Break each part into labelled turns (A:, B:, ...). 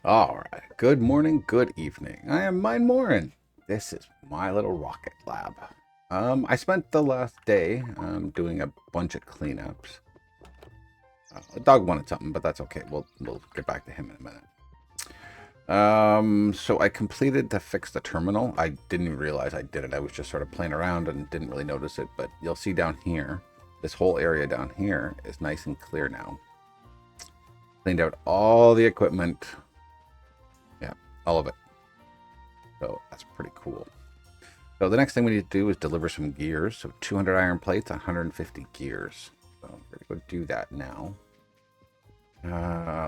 A: All right. Good morning, good evening. I am Mine Morin. This is my little rocket lab. I spent the last day doing a bunch of cleanups. The dog wanted something, but that's okay. We'll get back to him in a minute. So I completed to fix the terminal. I didn't even realize I did it. I was just sort of playing around and didn't really notice it. But you'll see down here, this whole area down here is nice and clear now. Cleaned out all the equipment. Yeah, all of it. So that's pretty cool. So the next thing we need to do is deliver some gears. So 200 iron plates, 150 gears. So we're going to go do that now.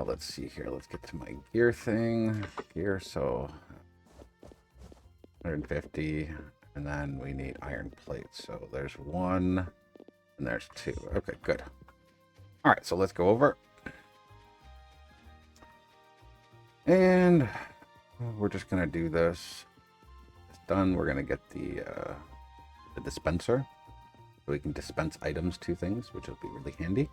A: Let's see here. Let's get to my gear thing. Gear, so 150. And then we need iron plates. So there's one and there's two. Okay, good. All right, so let's go over. And we're just going to do this. It's done. We're going to get the dispenser. So we can dispense items to things, which will be really handy.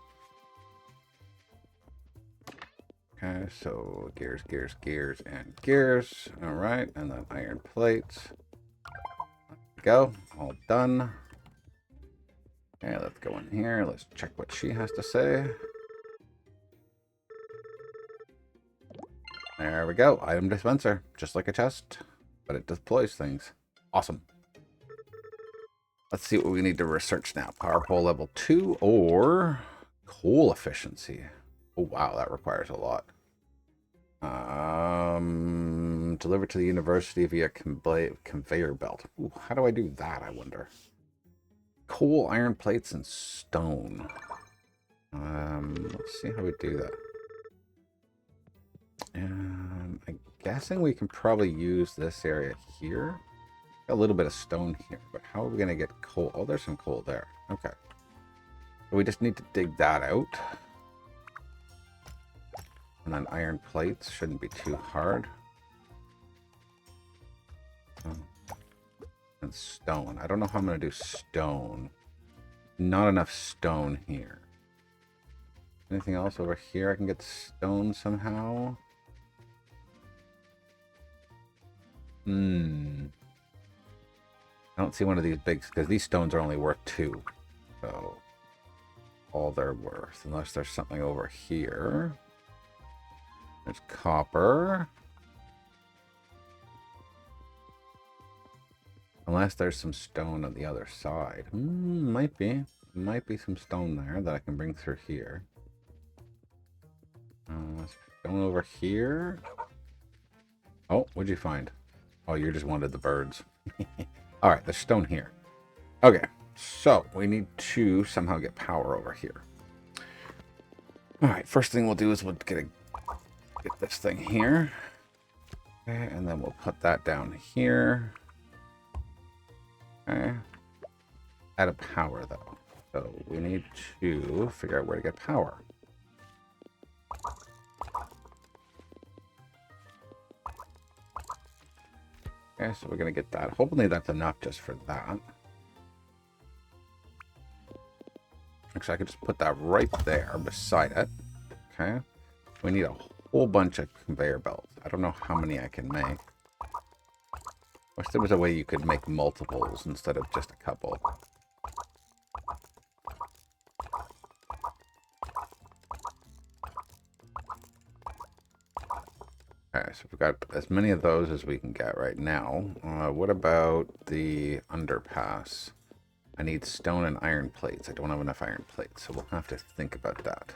A: Okay, so gears, gears, gears, and gears. All right, and then iron plates. Go, all done. Okay, let's go in here. Let's check what she has to say. There we go, item dispenser, just like a chest, but it deploys things. Awesome. Let's see what we need to research now. Power pole level 2 or coal efficiency. Oh wow, that requires a lot. Delivered to the university via conveyor belt. Ooh, how do I do that, I wonder? Coal, iron plates, and stone. Let's see how we do that. I'm guessing we can probably use this area here. Got a little bit of stone here, but how are we going to get coal? Oh, there's some coal there. Okay. So we just need to dig that out. And then iron plates shouldn't be too hard. And stone. I don't know how I'm going to do stone. Not enough stone here. Anything else over here? I can get stone somehow. I don't see one of these big, because these stones are only worth 2. So, all they're worth. Unless there's something over here. There's copper. Unless there's some stone on the other side. Might be. Might be some stone there that I can bring through here. Stone over here. Oh, what'd you find? Oh, you just wanted the birds. All right, there's stone here. Okay, so we need to somehow get power over here. All right, first thing we'll do is we'll get this thing here. Okay, and then we'll put that down here. Okay. Out of power, though. So we need to figure out where to get power. Okay, so we're going to get that. Hopefully that's enough just for that. Actually, I could just put that right there beside it. Okay. We need a whole bunch of conveyor belts. I don't know how many I can make. Wish there was a way you could make multiples instead of just a couple. Okay, so we've got as many of those as we can get right now. What about the underpass? I need stone and iron plates. I don't have enough iron plates, so we'll have to think about that.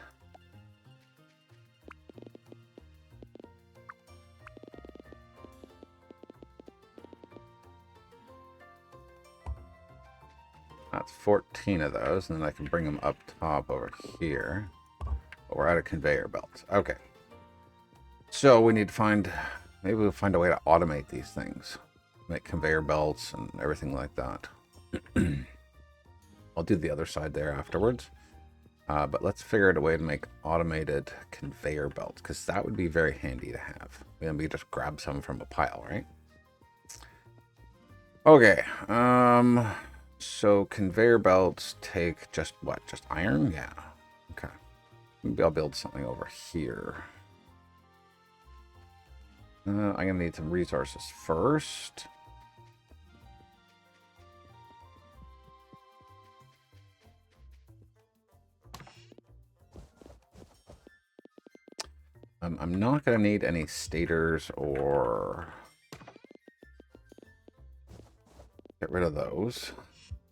A: That's 14 of those, and then I can bring them up top over here. But we're out of conveyor belts. Okay. So we need to find, maybe we'll find a way to automate these things. Make conveyor belts and everything like that. I'll do the other side there afterwards. But let's figure out a way to make automated conveyor belts, because that would be very handy to have. We just grab some from a pile, right? Okay. So conveyor belts take just what? Just iron? Yeah. Okay. Maybe I'll build something over here. I'm going to need some resources first. I'm not going to need any stators or... Get rid of those.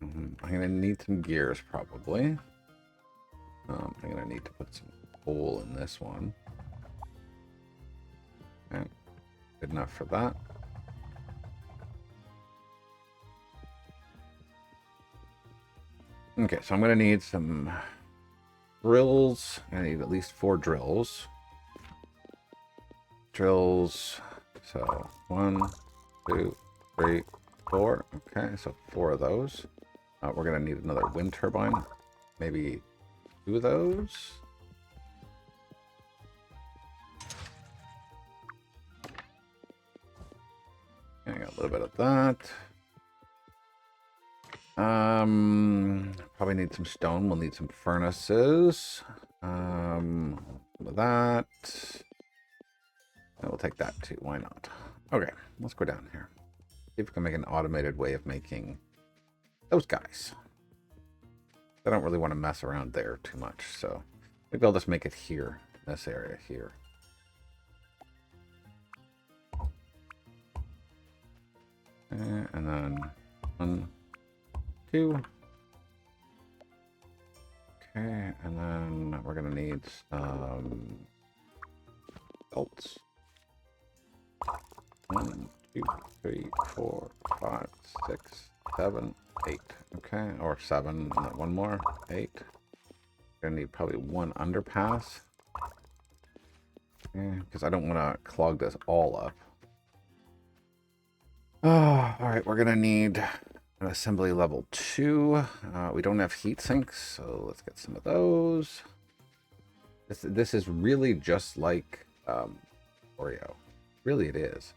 A: I'm going to need some gears probably. I'm going to need to put some coal in this one. Okay. Good enough for that. Okay, so I'm going to need some drills. I need at least 4 drills. Drills. So 1, 2, 3, 4. Okay, so 4 of those. We're going to need another wind turbine. Maybe 2 of those. I got a little bit of that. Probably need some stone. We'll need some furnaces. With that. And we'll take that too. Why not? Okay, let's go down here. See if we can make an automated way of making those guys. I don't really want to mess around there too much, so maybe I'll just make it here, in this area here. And then 1, 2. Okay, and then we're gonna need some belts. 1, 2, 3, 4, 5, 6, 7, 8. Okay, or 7, and then 1 more, 8. Gonna need probably 1 underpass. Because I don't want to clog this all up. Oh, alright, we're gonna need an assembly level 2. We don't have heat sinks, so let's get some of those. This is really just like Oreo. Really it is.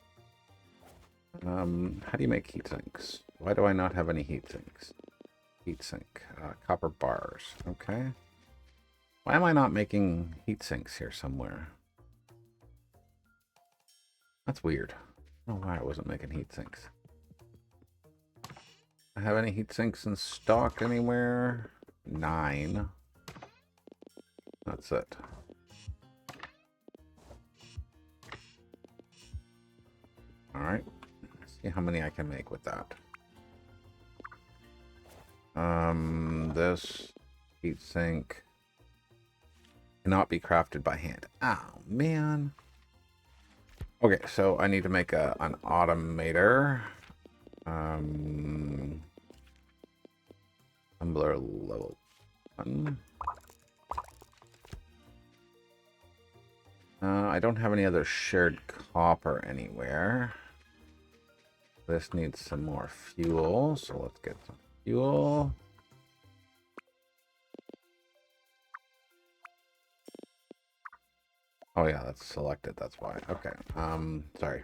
A: How do you make heat sinks? Why do I not have any heat sinks? Heat sink. Copper bars. Okay. Why am I not making heat sinks here somewhere? That's weird. I don't know why I wasn't making heat sinks. I have any heat sinks in stock anywhere? 9. That's it. Alright. Let's see how many I can make with that. This heat sink cannot be crafted by hand. Oh, man. Okay, so I need to make an automator. Tumbler level 1. I don't have any other shared copper anywhere. This needs some more fuel, so let's get some fuel. Oh yeah, that's selected, that's why. Okay, sorry.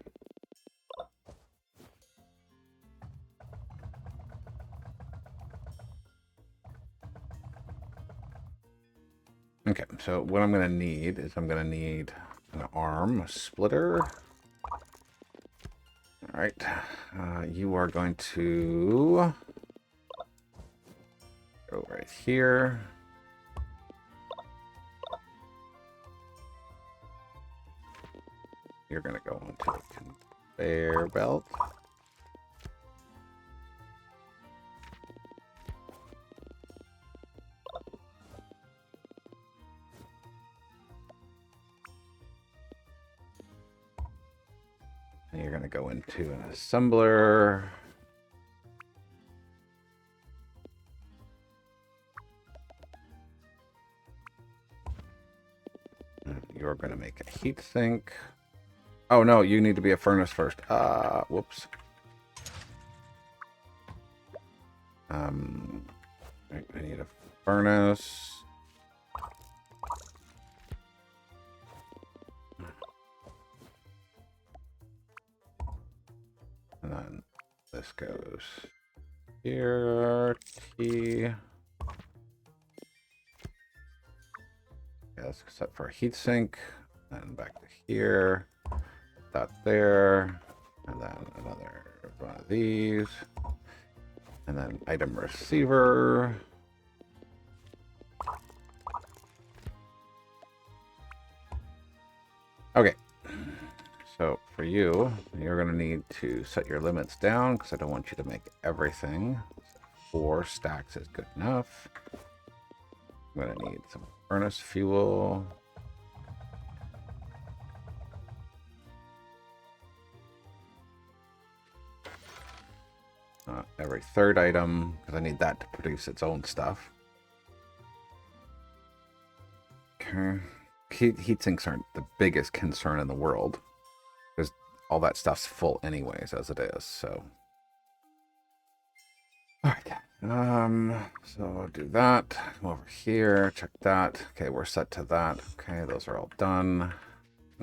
A: Okay, so what I'm gonna need is I'm gonna need an arm, a splitter. All right, you are going to go right here. You're going to go onto a conveyor belt. And you're going to go into an assembler. And you're going to make a heat sink. Oh no, you need to be a furnace first. Whoops. I need a furnace. And then this goes here. T. Yeah, that's set for a heat sink. And back to here. that there, and then another one of these, and then item receiver. Okay, so for you, you're going to need to set your limits down because I don't want you to make everything. 4 stacks is good enough. I'm going to need some furnace fuel. Every 3rd item, because I need that to produce its own stuff. Okay. Heat sinks aren't the biggest concern in the world, because all that stuff's full anyways, as it is, so. Alright. So I'll do that. Come over here, check that. Okay, we're set to that. Okay, those are all done.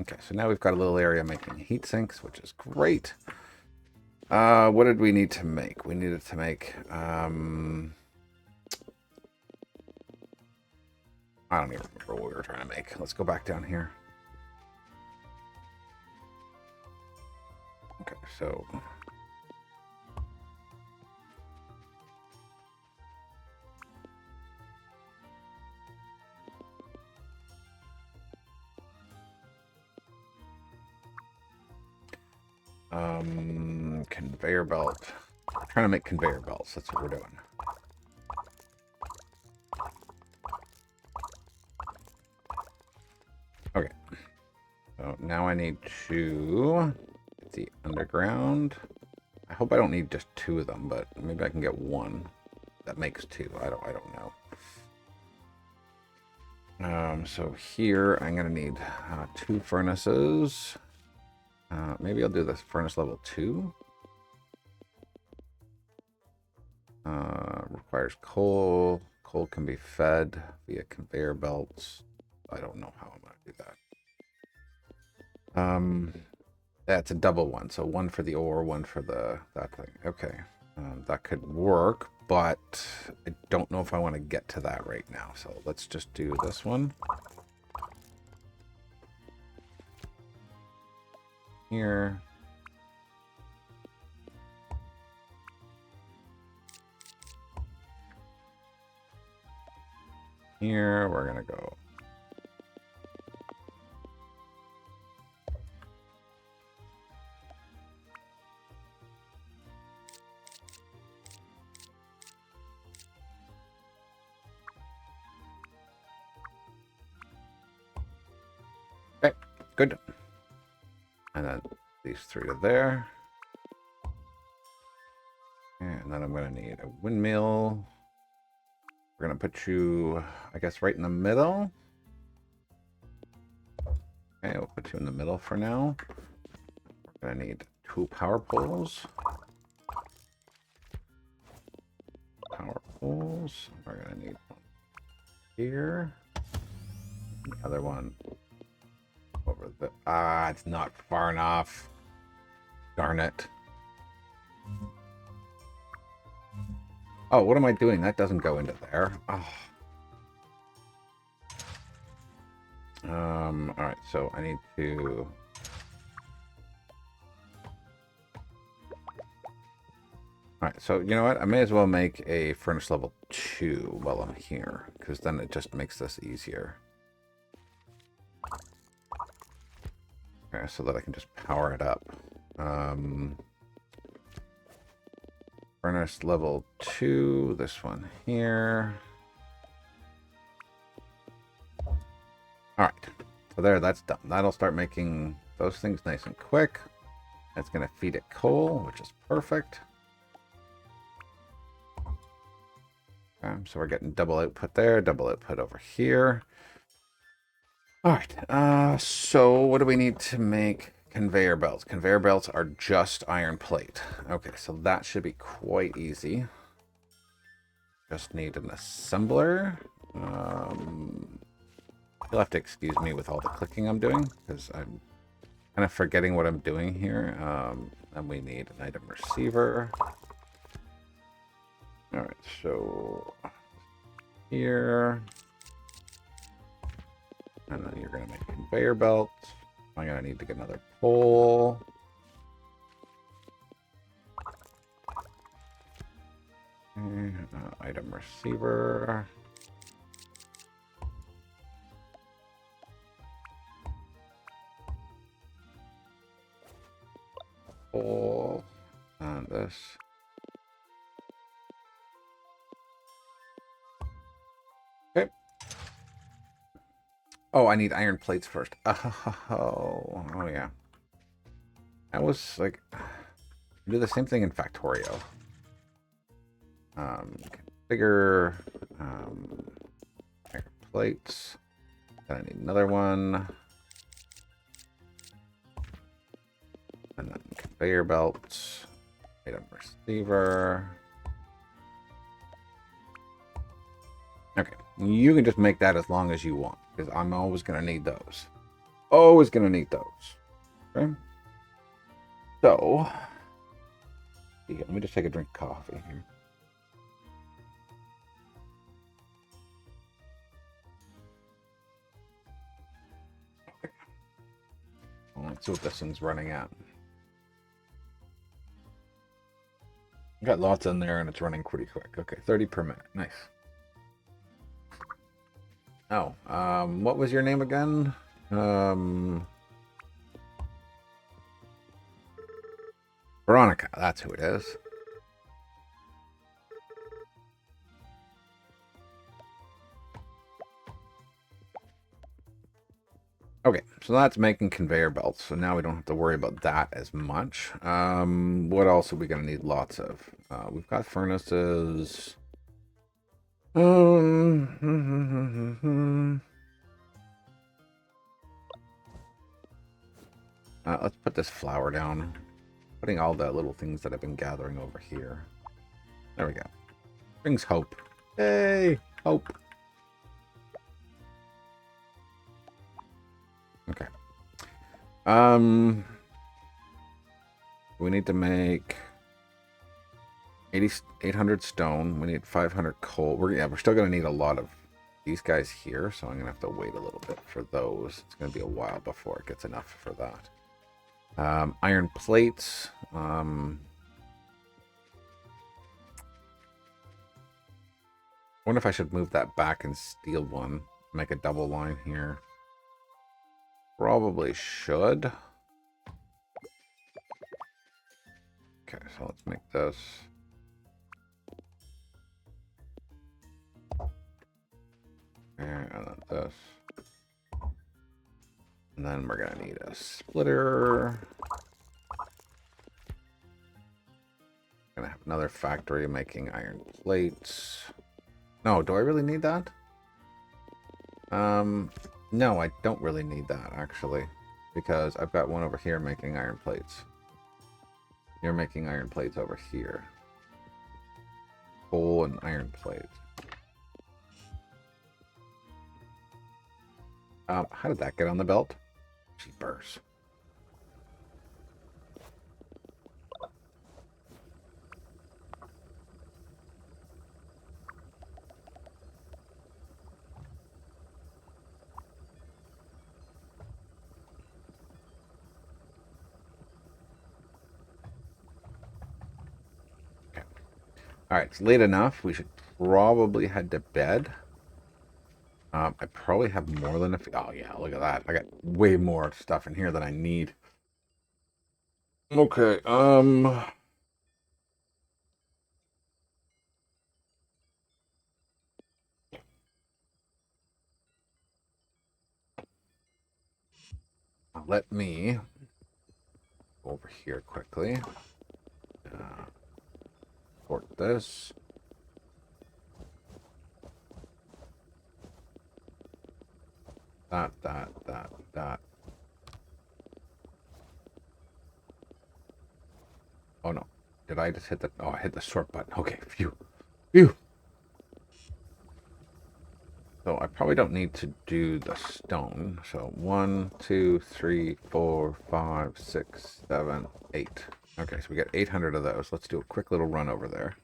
A: Okay, so now we've got a little area making heat sinks, which is great. What did we need to make? We needed to make, I don't even remember what we were trying to make. Let's go back down here. Okay, so conveyor belt. I'm trying to make conveyor belts. That's what we're doing. Okay. So now I need to get the underground. I hope I don't need just 2 of them, but maybe I can get 1 that makes 2. I don't know. So here I'm gonna need 2 furnaces. Maybe I'll do this furnace level 2. Requires coal. Coal can be fed via conveyor belts. I don't know how I'm gonna do that. That's a double one, so 1 for the ore, 1 for that thing. Okay, that could work, but I don't know if I want to get to that right now. So let's just do this one. Here. Here, we're gonna go. Okay, good. And then these 3 to there. And then I'm gonna need a windmill. We're gonna put you, I guess, right in the middle. Okay, we'll put you in the middle for now. We're gonna need 2 power poles. Power poles. We're gonna need 1 here. The other one over the. It's not far enough. Darn it. Oh, what am I doing? That doesn't go into there. Oh. Alright, so I need to... Alright, so you know what? I may as well make a furnace level 2 while I'm here, because then it just makes this easier. Okay, so that I can just power it up. Furnace level 2, this one here. Alright, so there, that's done. That'll start making those things nice and quick. That's going to feed it coal, which is perfect. So we're getting double output there, double output over here. Alright, so what do we need to make conveyor belts? Conveyor belts are just iron plate. Okay, so that should be quite easy. Just need an assembler. You'll have to excuse me with all the clicking I'm doing, because I'm kind of forgetting what I'm doing here. And we need an item receiver. Alright, so here. And then you're going to make conveyor belts. I'm gonna need to get another pole. Item receiver. Pole. And this. Okay. Oh, I need iron plates first. Oh yeah. That was like, do the same thing in Factorio. Bigger iron plates. Then I need another one. And then conveyor belts. Item receiver. Okay, you can just make that as long as you want, because I'm always going to need those. Always going to need those. Okay? So, yeah, let me just take a drink of coffee here. Okay. Well, let's see what this thing's running at. Got lots in there, and it's running pretty quick. Okay, 30 per minute. Nice. Oh, what was your name again? Veronica, that's who it is. Okay, so that's making conveyor belts, so now we don't have to worry about that as much. What else are we going to need lots of? We've got furnaces. Let's put this flour down. Putting all the little things that I've been gathering over here. There we go. Brings hope. Yay! Hope. Okay. We need to make 800 stone. We need 500 coal. We're still gonna need a lot of these guys here, so I'm gonna have to wait a little bit for those. It's gonna be a while before it gets enough for that. Iron plates. Wonder if I should move that back and steal one. Make a double line here. Probably should. Okay, so let's make this. And then this. And then we're gonna need a splitter. Gonna have another factory making iron plates. No, do I really need that? No, I don't really need that, actually. Because I've got one over here making iron plates. You're making iron plates over here. Coal and iron plates. How did that get on the belt? Jeepers. All right, it's late enough. We should probably head to bed. I probably have more than a few. Oh, yeah, look at that. I got way more stuff in here than I need. Okay, let me go over here quickly. Sort this. That. Oh no. Did I just hit the... Oh, I hit the sort button. Okay, phew. Phew. So I probably don't need to do the stone. So 1, 2, 3, 4, 5, 6, 7, 8. Okay, so we got 800 of those. Let's do a quick little run over there.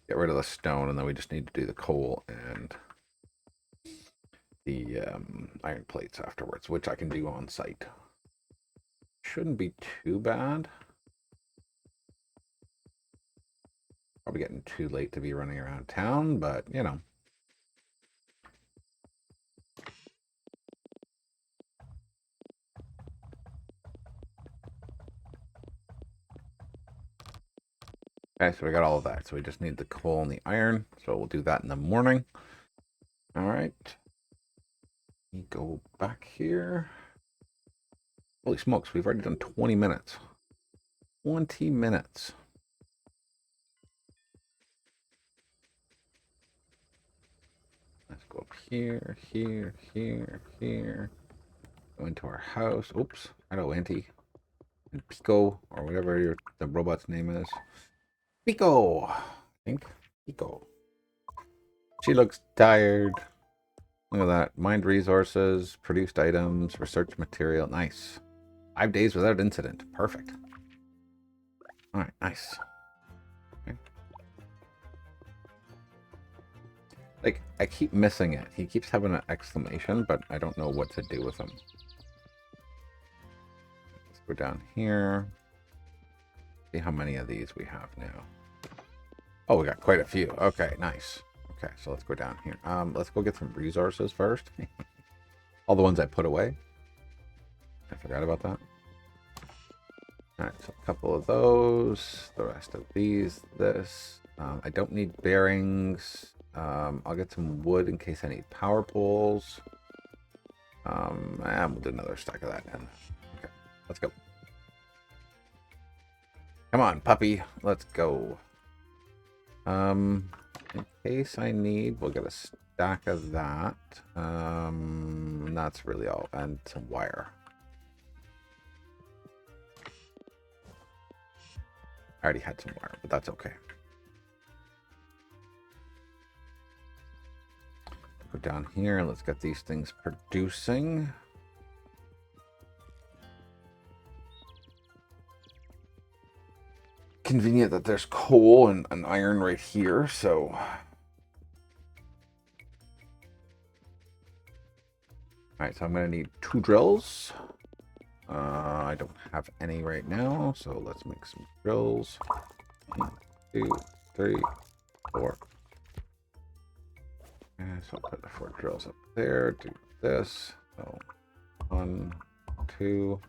A: Get rid of the stone, and then we just need to do the coal and the iron plates afterwards, which I can do on site. shouldn't be too bad. Probably getting too late to be running around town, but you know. Okay, so we got all of that. So we just need the coal and the iron. So we'll do that in the morning. All right. We go back here. Holy smokes, we've already done 20 minutes. 20 minutes. Let's go up here, here, here, here. Go into our house. Oops. Hello, Auntie. And Pico, or whatever the robot's name is. Pico! I think. Pico. She looks tired. Look at that. Mined resources, produced items, research material. Nice. 5 days without incident. Perfect. Alright, nice. Okay. Like, I keep missing it. He keeps having an exclamation, but I don't know what to do with him. Let's go down here. See how many of these we have now. Oh, we got quite a few. Okay, nice. Okay, so let's go down here. Let's go get some resources first. All the ones I put away. I forgot about that. Alright, so a couple of those. The rest of these. This. I don't need bearings. I'll get some wood in case I need power poles. And we'll do another stack of that. Okay, let's go. Come on, puppy. Let's go. In case I need, we'll get a stack of that. And that's really all. And some wire. I already had some wire, but that's okay. Go down here and let's get these things producing. Convenient that there's coal and iron right here, so. Alright, so I'm going to need 2 drills. I don't have any right now, so let's make some drills. 1, 2, 3, 4. And so I'll put the 4 drills up there, do this. So 1, 2.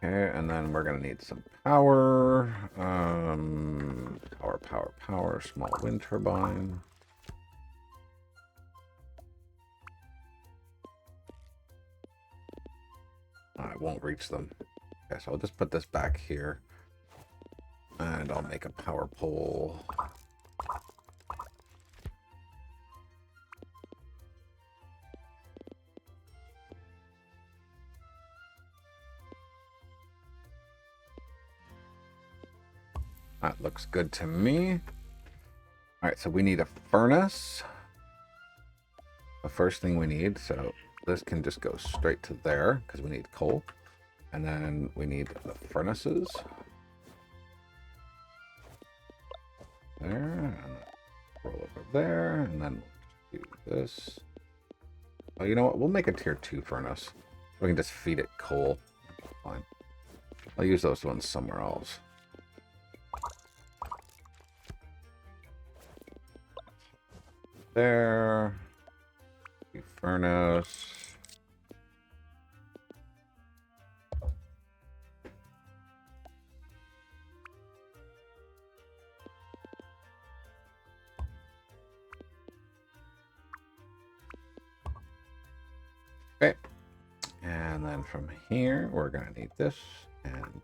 A: Okay, and then we're gonna need some power. Power, small wind turbine. I won't reach them. Okay, so I'll just put this back here. And I'll make a power pole. That looks good to me. All right, so we need a furnace. The first thing we need, so this can just go straight to there because we need coal. And then we need the furnaces. There, and roll over there, and then do this. Oh, you know what? We'll make a tier 2 furnace. We can just feed it coal. Fine. I'll use those ones somewhere else. There. Furnace. Okay. And then from here, we're going to need this and...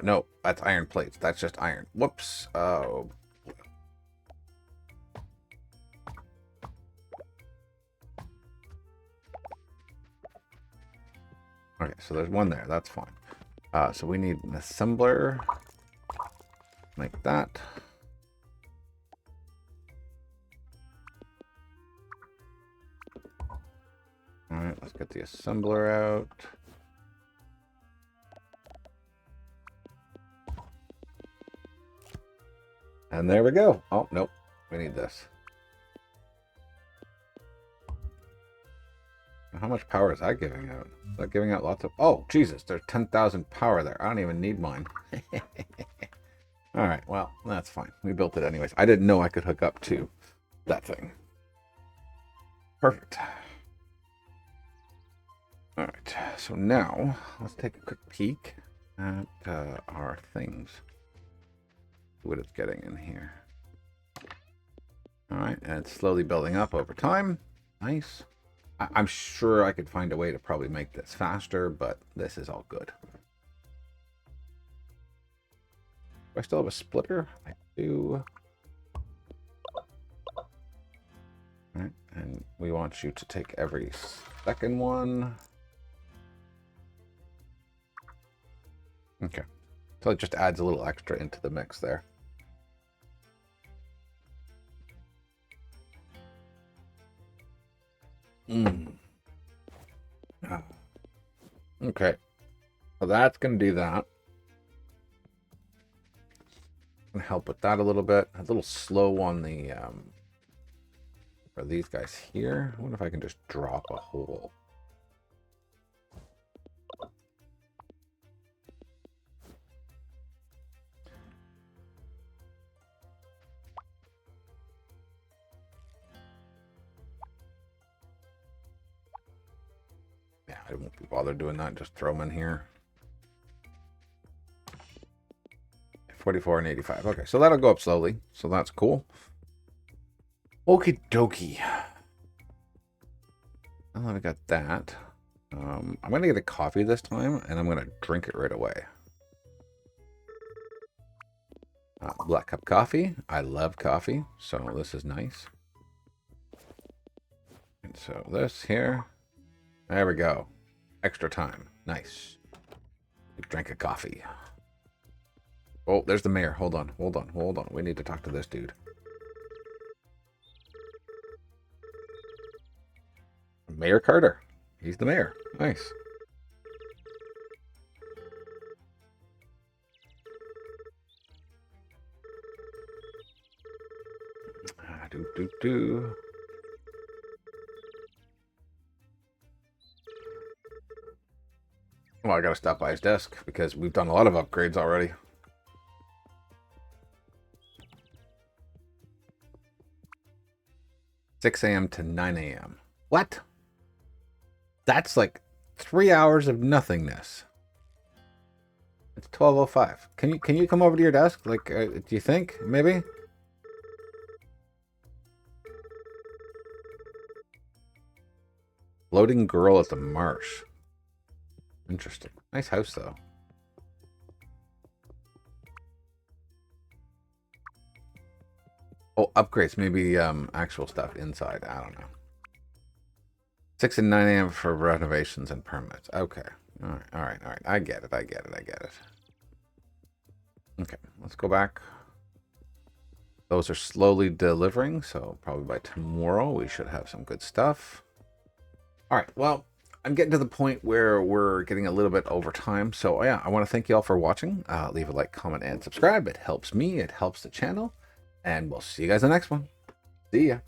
A: no, that's iron plates. That's just iron. Whoops. Oh. Okay, so there's one there. That's fine. So we need an assembler. Like that. Alright, let's get the assembler out. And there we go. Oh, nope. We need this. How much power is that giving out? Is that giving out lots of... Oh, Jesus. There's 10,000 power there. I don't even need mine. All right. Well, that's fine. We built it anyways. I didn't know I could hook up to that thing. Perfect. All right. So now let's take a quick peek at our things. See what it's getting in here. All right. And it's slowly building up over time. Nice. I'm sure I could find a way to probably make this faster, but this is all good. Do I still have a splitter? I do. All right, and we want you to take every second one. Okay. So it just adds a little extra into the mix there. Okay. So that's going to do that. Going to help with that a little bit. A little slow on the for these guys here. I wonder if I can just drop a hole. Yeah, I won't be bothered doing that. Just throw them in here. 44 and 85. Okay, so that'll go up slowly. So that's cool. Okie dokie. Well, I got that. I'm going to get a coffee this time, and I'm going to drink it right away. Black cup coffee. I love coffee, so this is nice. And so this here. There we go. Extra time. Nice. Drink a coffee. Oh, there's the mayor. Hold on. We need to talk to this dude. Mayor Carter. He's the mayor. Nice. Well, I gotta stop by his desk because we've done a lot of upgrades already. $6 a.m. to 9 a.m. What? That's like 3 hours of nothingness. It's 12:05. Can you come over to your desk? Like, do you think maybe? Floating girl at the marsh. Interesting. Nice house though. Oh, upgrades. Maybe actual stuff inside. I don't know. 6 and 9 a.m. for renovations and permits. Okay. All right. I get it. Okay, let's go back. Those are slowly delivering, so probably by tomorrow we should have some good stuff. All right, well, I'm getting to the point where we're getting a little bit over time. So yeah, I want to thank you all for watching. Leave a like, comment, and subscribe. It helps me. It helps the channel. And we'll see you guys in the next one. See ya.